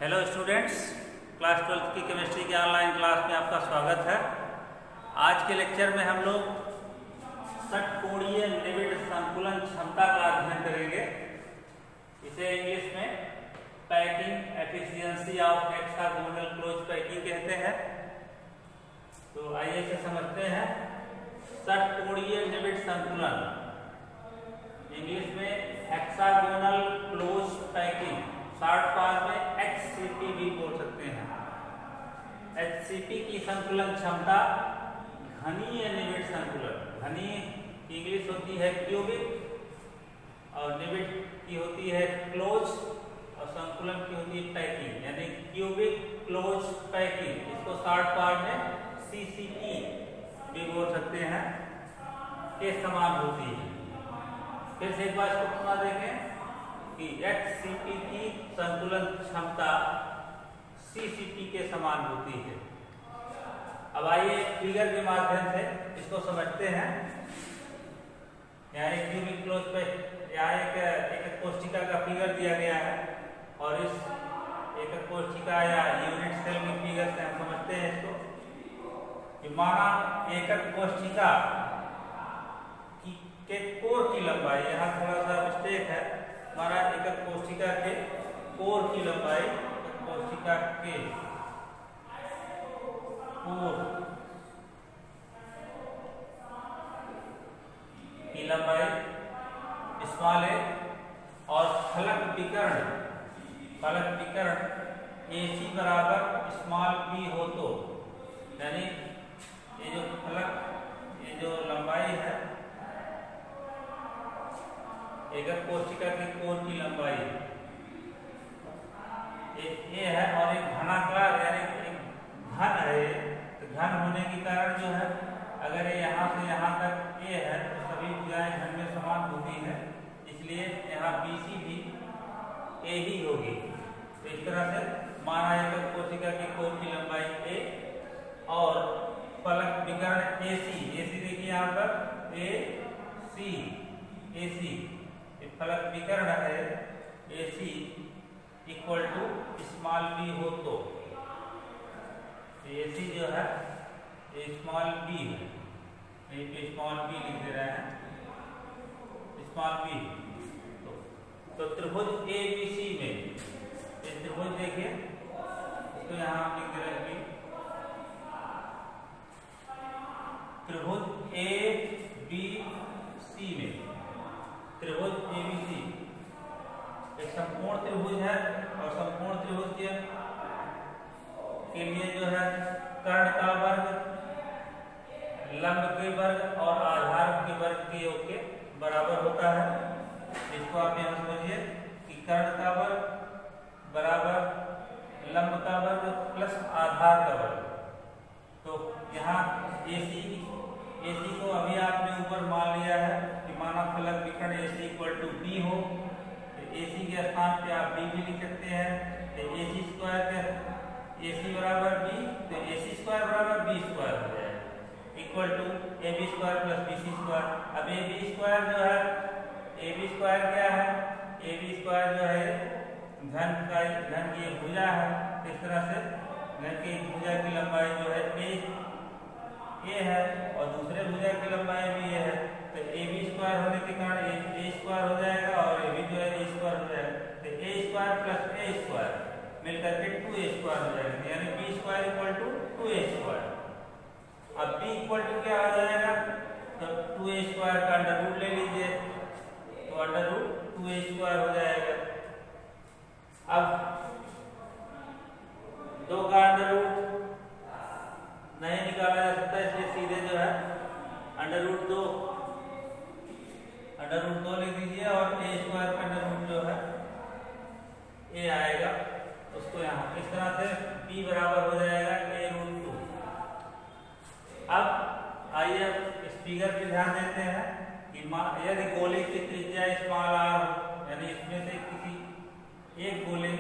Hello students, class 12 की chemistry के online class में आपका स्वागत है। आज के लेक्चर में हम लोग षटकोणीय निबिड़ संकुलन क्षमता का अध्ययन करेंगे। इसे इंग्लिश में packing efficiency of hexagonal close packing कहते हैं। तो आइए इसे समझते हैं। षटकोणीय निबिड़ संकुलन, इंग्लिश में hexagonal close packing, short form में HCP भी बोल सकते हैं। HCP की संकुलन क्षमता घनीय निबिड़ संकुलन, घनीय की इंग्लिश होती है क्यूबिक और निबिड़ की होती है क्लोज और संकुलन की होती है पैकिंग, यानी क्यूबिक क्लोज पैकिंग। इसको शॉर्ट फॉर्म में CCP भी बोल सकते हैं, के समान होती है। फिर से एक बार इसको पुनः देखें कि HCP की संकुलन क्षमता CCP के समान होती है। अब आइए फिगर के माध्यम से इसको समझते हैं। यहाँ एक क्यूबिक क्लोज पे यहाँ एक कोशिका का फिगर दिया गया है और इस एक कोशिका या यूनिट सेल के फिगर से हम समझते हैं इसको कि माना एकक कोशिका के कोर की लंबाई, यहाँ थोड़ा सा मिस्टेक है, हमारा एकक कोशिका के कोर की लंबाई, कोशिका के कोर की लंबाई स्मॉल a और फलक विकर्ण AC बराबर स्मॉल b हो तो, यानी ये जो लंबाई है एकक कोशिका के कोर की लंबाई ये है और एक घनाकार यानी एक घन है। तो घन होने के कारण जो है, अगर ये यहाँ से यहाँ तक A है तो सभी भुजाएं घन में समान होती है, इसलिए यहाँ BC भी A ही होगी। तो इस तरह से माना एकक कोशिका की कोर की लंबाई A और फलक विकर्ण AC देखिए यहाँ पर AC फलक विकर्ण है AC equal to small b हो तो AC जो है ये स्मॉल b है, यहीं पे स्मॉल b लिख दे रहे हैं, स्मॉल b। तो त्रिभुज ABC में ये त्रिभुज देखिए, इसको यहाँ लिख दे रहे हैं त्रिभुज ABC में, त्रिभुज ABC एक संपूर्ण त्रिभुज है और संपूर्ण त्रिभुज के लिए जो है कर्ण का वर्ग, लंब के वर्ग और आधार के वर्ग के योग के बराबर होता है। इसको आप यहाँ समझिए कि कर्ण का वर्ग बराबर लंब का वर्ग प्लस आधार का वर्ग। तो यहाँ AC को अभी आपने ऊपर मान लिया है कि माना फलक विकर्ण AC इक्वल टू B हो, तो AC के स्थान पे आप B भी लिख सकते हैं। तो AC स्क्वायर के AC बराबर B, तो AC स्क्वायर बराबर B स्क्वायर हो जाएगा equal to AB square plus BC square. अब AB स्क्वायर जो है, AB स्क्वायर क्या है, AB स्क्वायर जो है घन की भुजा है। इस तरह से घन की भुजा की लंबाई जो है A है और दूसरे भुजा की लंबाई भी A है। तो AB स्क्वायर होने के कारण A स्क्वायर हो जाएगा और AB जो है A स्क्वायर हो जाएगा। तो A square plus A square मिलकर के 2A स्क्वायर हो जाएगा, यानी B square equal to 2A square. अब B इक्वल टू क्या हो जाएगा, तो 2A स्क्वायर का अंडर रूट ले लीजिए, तो अंडर रूट 2A स्क्वायर हो जाएगा। अब 2 का अंडर रूट नहीं निकाला जा सकता, इसलिए सीधे जो है अंडर रूट 2 लिख दीजिए और A स्क्वायर का अंडर रूट जो है A आएगा, उसको यहाँ इस तरह से B बराबर हो जाएगा A रूट 2। अब आइए इस फिगर पे ध्यान देते हैं कि यदि गोले की त्रिज्या स्मॉल r हो, यानी इसमें से किसी एक गोले,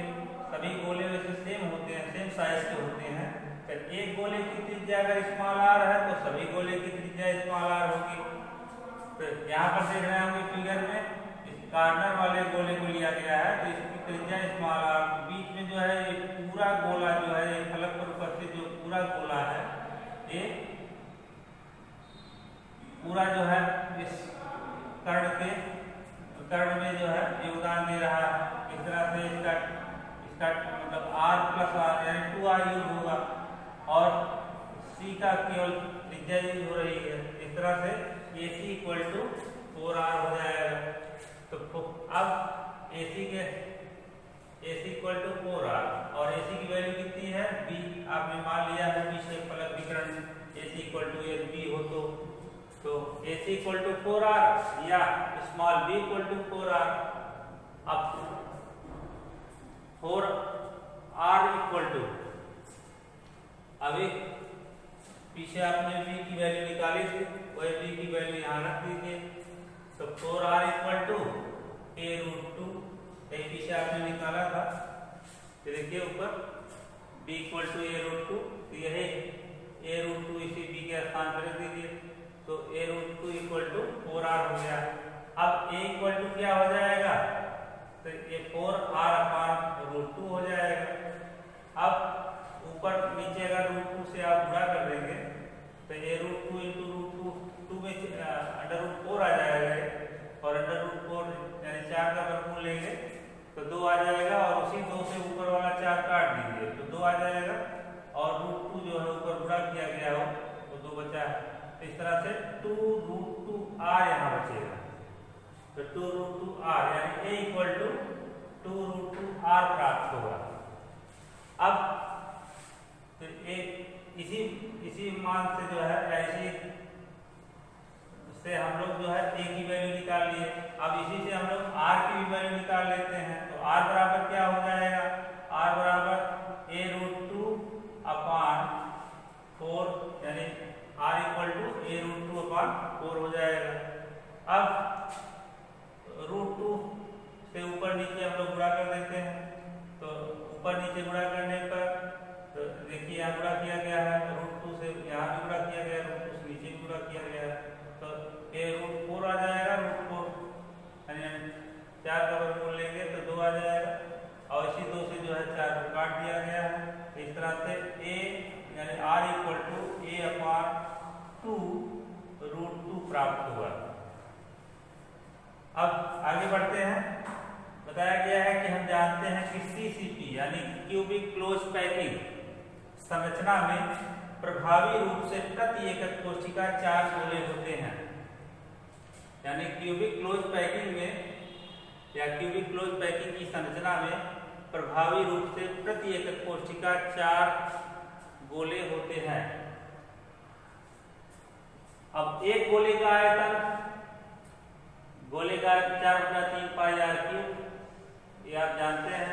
सभी गोले वैसे सेम होते हैं, सेम साइज के होते हैं, एक गोले की त्रिज्या अगर स्मॉल r है तो सभी गोले की त्रिज्या स्मॉल r होगी। तो यहाँ पर देख रहे होंगे फिगर में, इस कार्नर वाले गोले को लिया गया है तो इसकी त्रिज्या स्मॉल r, बीच में इसमें जो है ये पूरा गोला जो है, ये फलक पर उपस्थित जो पूरा गोला है, ये पूरा जो है इस कर्ण में जो है योगदान दे रहा है। इस तरह से इसका मतलब r प्लस r यानी 2r यूज होगा और c का केवल त्रिज्या यूज हो रही है। इस तरह से AC इक्वल टू 4r हो जाएगा। तो अब AC इक्वल टू 4r और AC की वैल्यू कितनी है, b। आपने मान लिया है b से फलक विकर्ण AC इक्वल टू b हो तो AC इक्वल टू 4r या small b equal to 4r। अब 4r इक्वल टू, अभी पीछे आपने b की वैल्यू निकाली थी, वही b की वैल्यू यहाँ रख दीजिए। तो 4r इक्वल टू a√2, यही पीछे आपने निकाला था। तो देखिए ऊपर b इक्वल टू a√2, तो यही a√2 इसी b के स्थान पर रख दीजिए। तो a√2 इक्वल टू 4r हो गया। अब a इक्वल टू क्या हो जाएगा, तो ये 4r/√2 हो जाएगा। अब ऊपर नीचे अगर √2 से आप गुणा कर देंगे तो a√2 इंटू √2, 2 में √4 आ जाएगा और √4 यानी 4 का वर्गमूल लेंगे तो 2 आ जाएगा और उसी 2 से ऊपर वाला 4 काट दीजिए तो 2 आ जाएगा और √2 जो है ऊपर गुणा किया गया हो तो 2 बचा है। इस तरह से 2√2r यहाँ बचेगा। तो 2√2r यानी a इक्वल टू 2√2r प्राप्त होगा। अब तो इसी मान से जो है ऐसी से हम लोग जो है a की वैल्यू निकाल लिए। अब इसी से हम लोग r की भी वैल्यू निकाल लेते हैं। तो r बराबर क्या हो जाएगा, r बराबर a√2/4 यानी r इक्वल टू a√2/4 हो जाएगा। अब √2 से ऊपर नीचे हम लोग गुणा कर देते हैं। तो ऊपर नीचे गुणा करने पर तो देखिए यहाँ गुणा किया गया है, √2 से यहाँ भी गुणा किया गया है, √2 से नीचे भी गुणा किया गया है। तो a√4 आ जाएगा, √4 यानी 4 का वर्गमूल लेंगे तो 2 आ जाएगा और इसी 2 से जो है 4 को काट दिया गया है। इस तरह से a यानी r इक्वल टू a/2√2 प्राप्त हुआ। अब आगे बढ़ते हैं। बताया गया है कि हम जानते हैं कि CCP यानी क्यूबिक क्लोज पैकिंग संरचना में प्रभावी रूप से प्रति एकक कोशिका 4 गोले होते हैं। यानी क्यूबिक क्लोज पैकिंग में या क्यूबिक क्लोज पैकिंग की संरचना में प्रभावी रूप से प्रति एकक कोशिका 4 गोले होते हैं। अब एक गोले का आयतन 4/3 πr3 ये आप जानते हैं।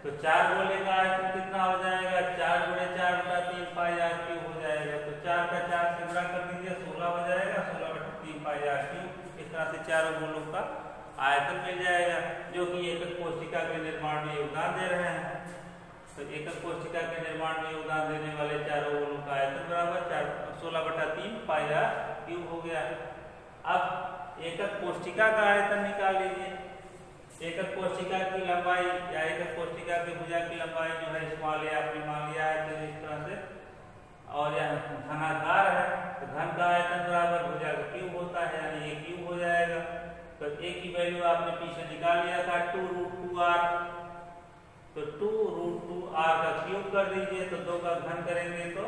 तो 4 गोले का आयतन कितना हो जाएगा, 4 × 4/3 πr3 हो जाएगा। तो 4 का 4 से गुणा कर दीजिए 16 हो जाएगा, 16/3 πr3। इस तरह से चारों गोलों का आयतन मिल जाएगा जो कि एकक कोशिका के निर्माण में योगदान दे रहे हैं। तो एकक कोशिका के निर्माण में योगदान देने वाले चारों गोलों का आयतन बराबर 16/3 πr3 हो गया। अब एकक कोशिका का आयतन निकाल लीजिए। एकक कोशिका की लंबाई या एकक कोशिका की भुजा की लंबाई जो है स्मॉल a आपने मान लिया है तो इस तरह से, और यह घनाकार है तो घन का आयतन बराबर भुजा का क्यूब होता है यानी a क्यूब हो जाएगा। तो a की वैल्यू आपने पीछे निकाल लिया था 2√2r। तो 2√2r का क्यूब कर दीजिए तो 2 का घन करेंगे तो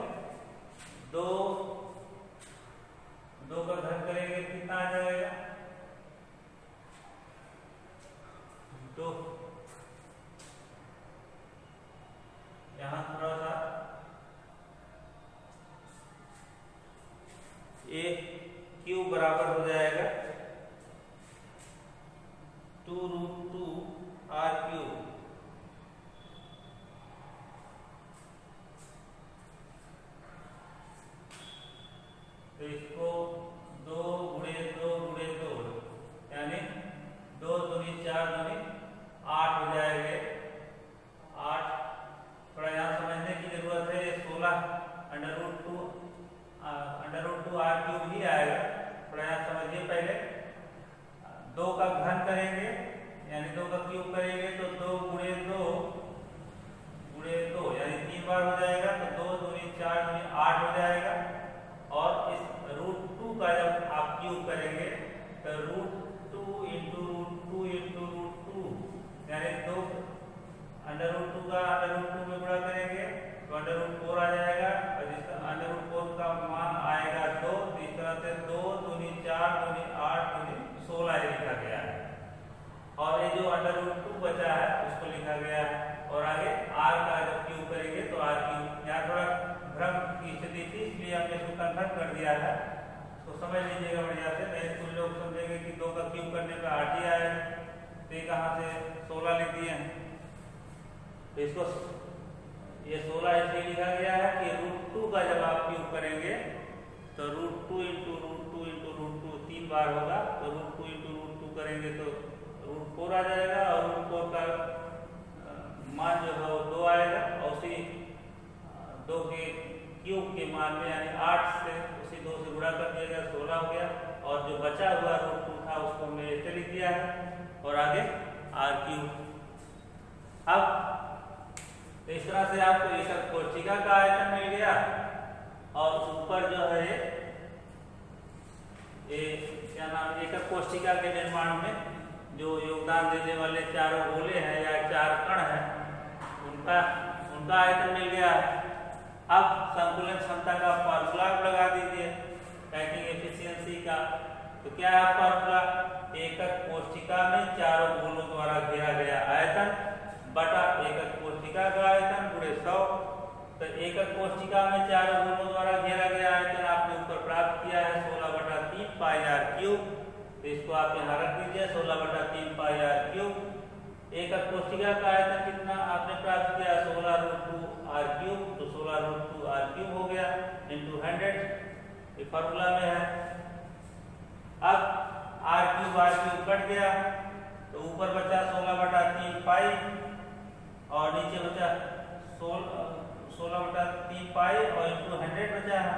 2 का घन करेंगे कितना आ जाएगा, 2। यहाँ थोड़ा सा a क्यूब बराबर हो जाएगा 2√2r³। तो इसको 2 × 2 × 2 यानी 2 दूनी 4 दूनी 8 हो जाएंगे, 8। थोड़ा यहाँ समझने की जरूरत है, 16√2r³ ही आएगा। थोड़ा यहाँ समझिए पहले। 2 का घन करेंगे यानी 2 का क्यूब करेंगे तो 2 × 2 1/√2 बचा है उसको लिखा गया है। और आगे r का जब क्यूब करेंगे तो r क्यूब, यहाँ थोड़ा भ्रम की स्थिति थी इसलिए हमने इसको कन्फर्म कर दिया है, तो समझ लीजिएगा बढ़िया से, नहीं कुछ लोग समझेंगे कि 2 का क्यूब करने पर 8 ही आएगा, तो ये कहाँ से 16 लिख दिए हैं। तो इसको ये 16 इसलिए लिखा गया है कि √2 का जब आप क्यूब करेंगे तो √2 इंटू √2 इंटू √2 3 बार होगा, तो √2 इंटू √2 करेंगे तो √4 आ जाएगा और √4 का मान जो है वो 2 आएगा, और उसी 2 के क्यूब के मान में यानी 8 से उसी 2 से गुणा कर दिया गया, 16 हो गया, और जो बचा हुआ √2 था उसको हमने ऐसे लिख दिया है, और आगे r क्यूब। अब तो इस तरह से आपको एकक कोष्ठिका का आयतन मिल गया, और ऊपर जो है ये क्या नाम है, एकक कोष्ठिका के निर्माण में जो योगदान देने वाले चारों गोले हैं या 4 कण हैं उनका आयतन मिल गया। अब संकुलन क्षमता का फॉर्मूला लगा दीजिए पैकिंग एफिशिएंसी का। तो क्या है फॉर्मूला, एकक कोष्ठिका में चारों गोलों द्वारा घेरा गया आयतन बटा एकक कोष्ठिका का आयतन गुणे 100। तो एकक कोष्ठिका में चारों गोलों द्वारा घेरा गया आयतन आपने ऊपर प्राप्त किया है 16/3 पाई r क्यूब, तो इसको आप यहाँ रख दीजिए 16/3 पाई r क्यूब। एकक कोष्ठिका का आयतन कितना आपने प्राप्त किया 16√2 r क्यूब, तो 16√2 r क्यूब हो गया इंटू 100, ये फॉर्मूला में है। अब r क्यूब कट गया तो ऊपर बचा 16/3 पाई और नीचे बचा 16/3 पाई और इंटू 100 बचा है,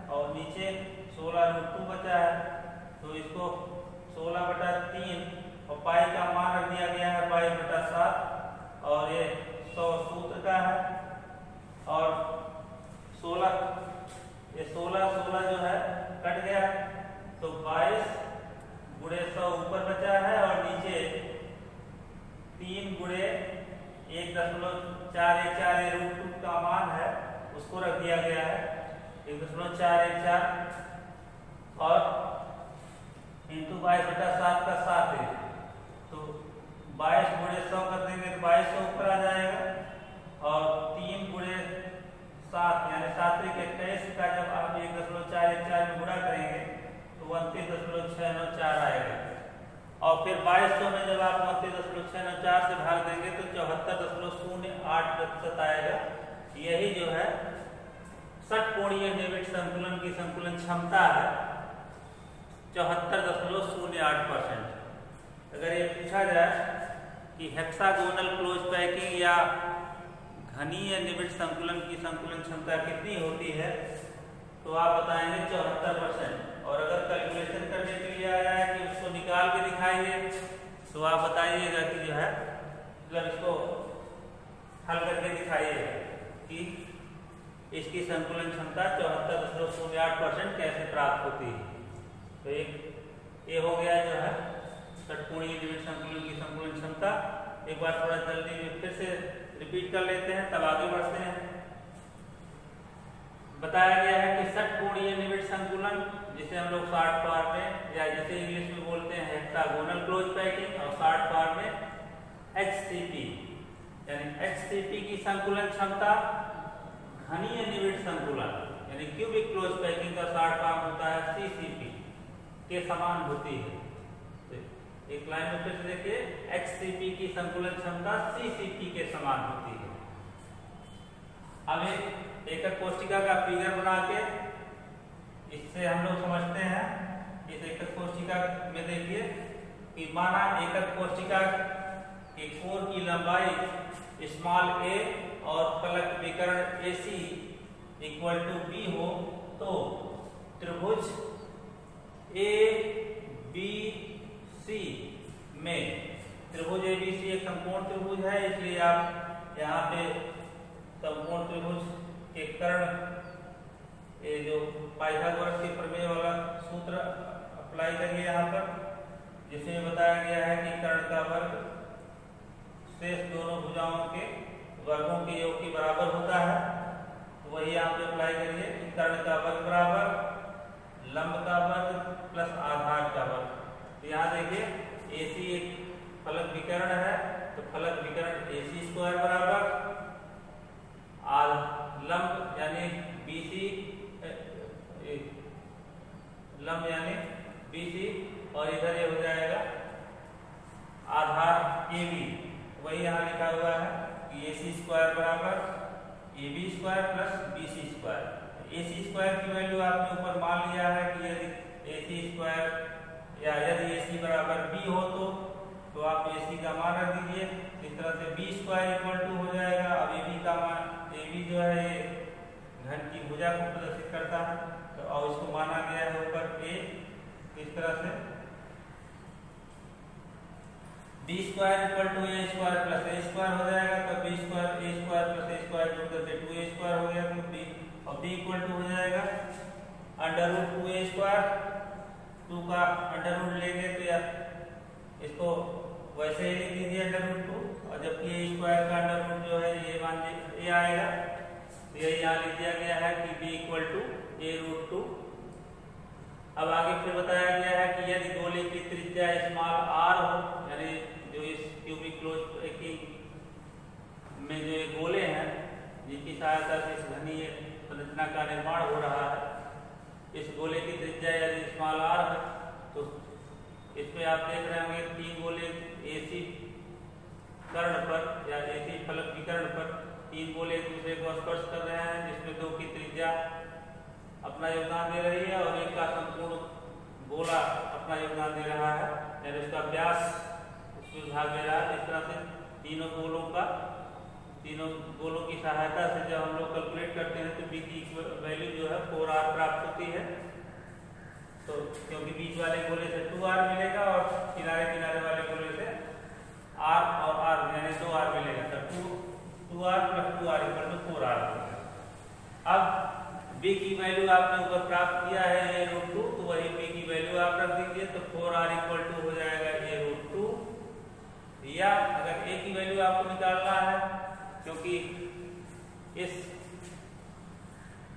और नीचे 16√2 बचा है, तो इसको 16/3 और पाई का मान रख दिया गया है पाई/7, और ये 100 सूत्र का है, और 16 जो है कट गया, तो 22 गुणे 100 ऊपर बचा है, और नीचे 3 गुणे 1.414 √2 का मान है उसको रख दिया गया है 1.414, और इंटू 22/7 का 7 है, तो 22 गुणे 100 कर देंगे तो 2200 ऊपर आ जाएगा, और 3 गुणे 7 यानी 7 × 21 का जब आप 1.414 में गुणा करेंगे तो 29.694 आएगा, और फिर 2200 में जब आप 29.694 से भाग देंगे तो 74.08% आएगा। यही जो है षटकोणीय निविड़ संकुलन की संकुलन क्षमता है 74.08%। अगर ये पूछा जाए कि हेक्सागोनल क्लोज पैकिंग या घनीय निविड़ संकुलन की संकुलन क्षमता कितनी होती है, तो आप बताएंगे 74%। और अगर कैलकुलेशन करने के लिए आया है कि उसको निकाल के दिखाइए, तो आप बताइएगा कि जो है मतलब इसको हल करके दिखाइएगा कि इसकी संकुलन क्षमता 74.08% कैसे प्राप्त होती है। तो एक ये हो गया जो है षटकोणीय निविड़ संकुलन की संकुलन क्षमता। एक बार थोड़ा जल्दी फिर से रिपीट कर लेते हैं तब आगे बढ़ते हैं। बताया गया है कि षटकोणीय निविड़ संकुलन जिसे हम लोग शॉर्ट फॉर्म में या जिसे इंग्लिश में बोलते हैं हेक्सागोनल क्लोज पैकिंग, और शॉर्ट फॉर्म में HCP, यानी HCP की संकुलन क्षमता घनीय निविड़ संकुलन यानी क्यूबिक क्लोज पैकिंग का शॉर्ट फॉर्म होता है CCP के समान होती है। तो एक लाइन में फिर से देखिए, HCP की संकुलन क्षमता CCP के समान होती है। अब एकक कोष्ठिका का फिगर बना के इससे हम लोग समझते हैं। इस एकक कोष्ठिका में देखिए कि माना एकक कोष्ठिका के कोर की लंबाई स्मॉल a और फलक विकर्ण AC = B हो, तो त्रिभुज ABC में त्रिभुज ABC एक समकोण त्रिभुज है, इसलिए आप यहाँ पे समकोण त्रिभुज के कर्ण ये जो पाइथागोरस के प्रमेय वाला सूत्र अप्लाई करिए यहाँ पर, जिसमें बताया गया है कि कर्ण का वर्ग शेष दोनों भुजाओं के वर्गों के योग के बराबर होता है। तो वही यहाँ पे अप्लाई करिए कि कर्ण का वर्ग बराबर लंब का वर्ग प्लस आधार का वर्ग। तो यहाँ देखिए AC एक फलक विकर्ण है तो फलक विकर्ण AC स्क्वायर बराबर लंब यानी BC लंब यानी BC और इधर ये हो जाएगा आधार AB। वही यहाँ लिखा हुआ है कि AC स्क्वायर बराबर AB square plus BC square. AC square की वैल्यू आपने ऊपर मान लिया है कि यदि AC स्क्वायर या यदि AC बराबर B हो तो आप AC का मान रख दीजिए। इस तरह से B स्क्वायर इक्वल टू हो जाएगा। अब AB का मान AB जो है ये घन की भुजा को प्रदर्शित करता है तो और इसको माना गया है ऊपर A। इस तरह से B square equal to A square plus A square हो जाएगा तो B square A square plus A square जोड़ करके 2A स्क्वायर हो गया तो B और B इक्वल टू हो जाएगा अंडर रूट 2A स्क्वायर। 2 का अंडर रूट लेंगे तो या इसको वैसे ही लिख दीजिए अंडर रूट 2 और जबकि A स्क्वायर का अंडर रूट जो है ये मान लीजिए A आएगा तो ये यहाँ लिख दिया गया है कि B equal to A root 2। अब आगे फिर बताया गया है कि यदि गोले की त्रिज्या स्मॉल r हो यानी जो इस क्यूबिक क्लोज पैकिंग में जो ये गोले हैं जिनकी सहायता से इस घनीय संरचना का निर्माण हो रहा है, इस गोले की त्रिज्या यदि स्मॉल r है तो इसमें आप देख रहे होंगे 3 गोले AC कर्ण पर या AC फलक विकर्ण पर 3 गोले एक दूसरे को स्पर्श कर रहे हैं जिसमें 2 की त्रिज्या अपना योगदान दे रही है और एक का संपूर्ण गोला अपना योगदान दे रहा है यानी उसका व्यास उसमें भाग ले रहा है। इस तरह से तीनों गोलों की सहायता से जब हम लोग कैलकुलेट करते हैं तो B की वैल्यू जो है 4r प्राप्त होती है। तो क्योंकि बीच वाले गोले से 2r मिलेगा और किनारे किनारे वाले गोले से r और r यानी 2r मिलेगा तो 2r plus 2r equal to 4r। अब B की वैल्यू आपने ऊपर प्राप्त किया है A रूट 2 तो वही B की वैल्यू आप रख दीजिए तो 4r इक्वल टू हो जाएगा A रूट 2। या अगर A की वैल्यू आपको निकालना है क्योंकि इस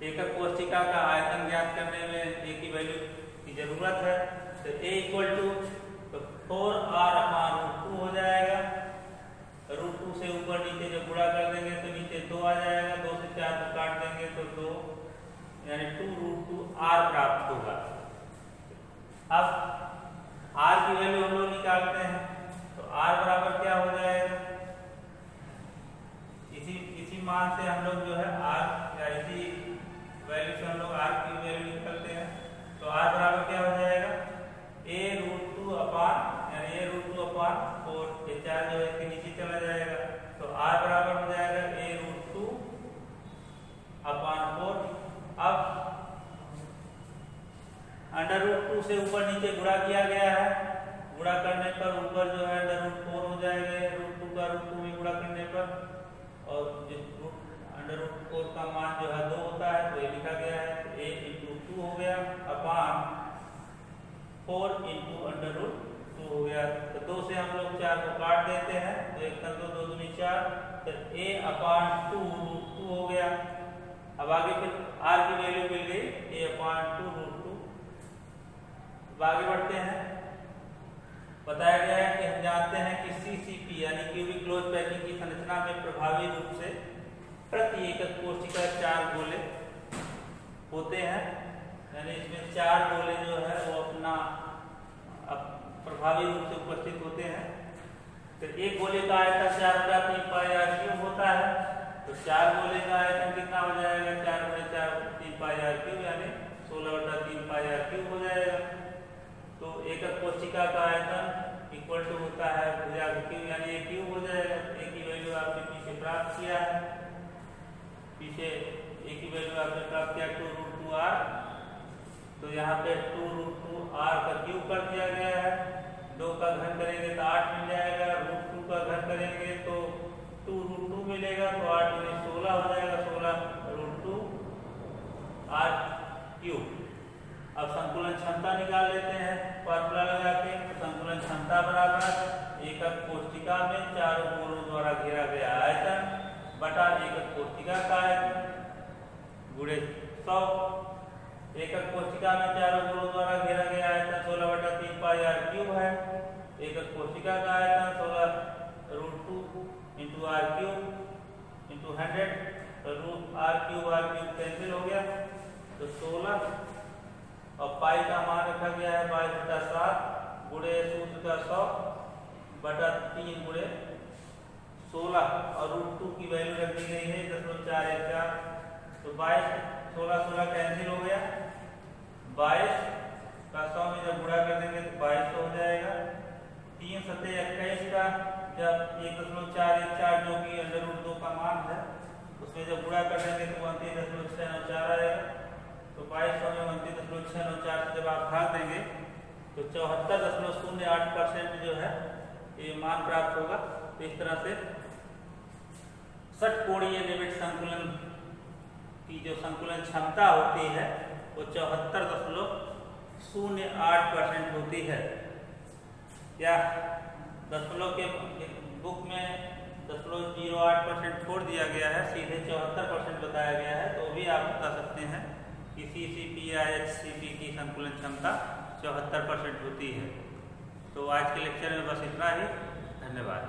एकक कोशिका का आयतन ज्ञात करने में A की वैल्यू की जरूरत है तो A इक्वल टू तो 4r अपान रूट 2 हो जाएगा। रूट 2 से ऊपर नीचे जब गुणा कर देंगे तो नीचे 2 आ जाएगा, 2 से 4 को काट देंगे तो 2 यानी 2 रूट 2 r प्राप्त होगा। अब r की वैल्यू हम लोग निकालते हैं तो r बराबर क्या हो जाएगा, इसी मान से हम लोग जो है r या इसी वैल्यू से हम लोग r की वैल्यू निकालते हैं तो r बराबर क्या हो जाएगा A रूट 2 अपान यानी A रूट 2 अपान 4 ये 4 जो है इसके नीचे चला जाएगा तो r बराबर हो जाएगा A रूट 2 अपान 4। अब अंडर रूट 2 से ऊपर नीचे गुणा किया गया है, गुणा करने पर ऊपर जो है अंडर रूट 4 हो जाएगा रूट 2 का रूट 2 में गुणा करने पर और अंडर रूट 4 का मान जो है 2 होता है तो ये लिखा गया है तो A इंटू 2 हो गया अपान 4 इंटू अंडर रूट 2 हो गया तो 2 से हम लोग 4 को काट देते हैं तो 1 का 2 2 दूनी 4 तो A अपान 2 रूट 2 हो गया। अब आगे फिर r की वैल्यू मिल गई A अपान 2 रूट 2। अब आगे बढ़ते हैं। बताया गया है कि हम जानते हैं कि CCP यानी क्यूबिक क्लोज पैकिंग की संरचना में प्रभावी रूप से प्रति एकक कोशिका 4 गोले होते हैं यानी इसमें 4 गोले जो है वो अपना प्रभावी रूप से उपस्थित होते हैं। तो एक गोले का आयतन 4/3 पाई r क्यूब होता है तो 4 गोले का आयतन कितना हो जाएगा 4 × 4 3 पाई r क्यूब यानी 16/3 पाई r क्यूब हो जाएगा। तो एकक कोशिका का आयतन इक्वल टू होता है भुजा का क्यूब यानी A क्यूब हो जाएगा। A की वैल्यू आपने पीछे प्राप्त किया है, पीछे A की वैल्यू आपने प्राप्त किया 2 रूट 2 r तो यहाँ पे 2 रूट 2 r का क्यूब कर दिया गया है। 2 का घन करेंगे तो 8 मिल जाएगा, रूट 2 का घन करेंगे तो 2 रूट 2 मिलेगा तो 8 में 16 हो जाएगा 16 रूट 2 r क्यूब। अब संकुलन क्षमता निकाल लेते हैं फॉर्मूला लगा के। संकुलन क्षमता बराबर एकक कोशिका में चारों गोलों द्वारा घेरा गया आयतन बटा एकक कोशिका का आयतन गुणे 100। एकक कोशिका में चारों गोलों द्वारा घेरा गया आयतन 16/3 पाई r क्यूब है एक कोशिका का आयतन 16√2 इंटू आर क्यूब इंटू 100, तो आर क्यूब कैंसिल हो गया, तो 16 और पाई का मान रखा गया है 22/7 गुणे सूत्र का 100/3 गुणे 16 और √2 की वैल्यू रख दी गई है 0.414, तो 22 16 कैंसिल हो गया, 22 का 100 में जब गुणा कर देंगे तो 22 हो जाएगा। 3 सत्ते 21 का जब 1.414 जो कि √2 का मान है उसमें जब गुणा कर देंगे तो 29.694 आएगा, तो 2200 में 29.694 से जब आप भाग देंगे तो 74.08% जो है ये मान प्राप्त होगा। तो इस तरह से षटकोणीय लिमिट संकुलन की जो संकुलन क्षमता होती है वो 74.08% होती है, या दशमलव के बुक में 0.08% छोड़ दिया गया है, सीधे 74% बताया गया है, तो भी आप बता सकते हैं कि CCP या HCP की संकुलन क्षमता 74% होती है। तो आज के लेक्चर में बस इतना ही, धन्यवाद।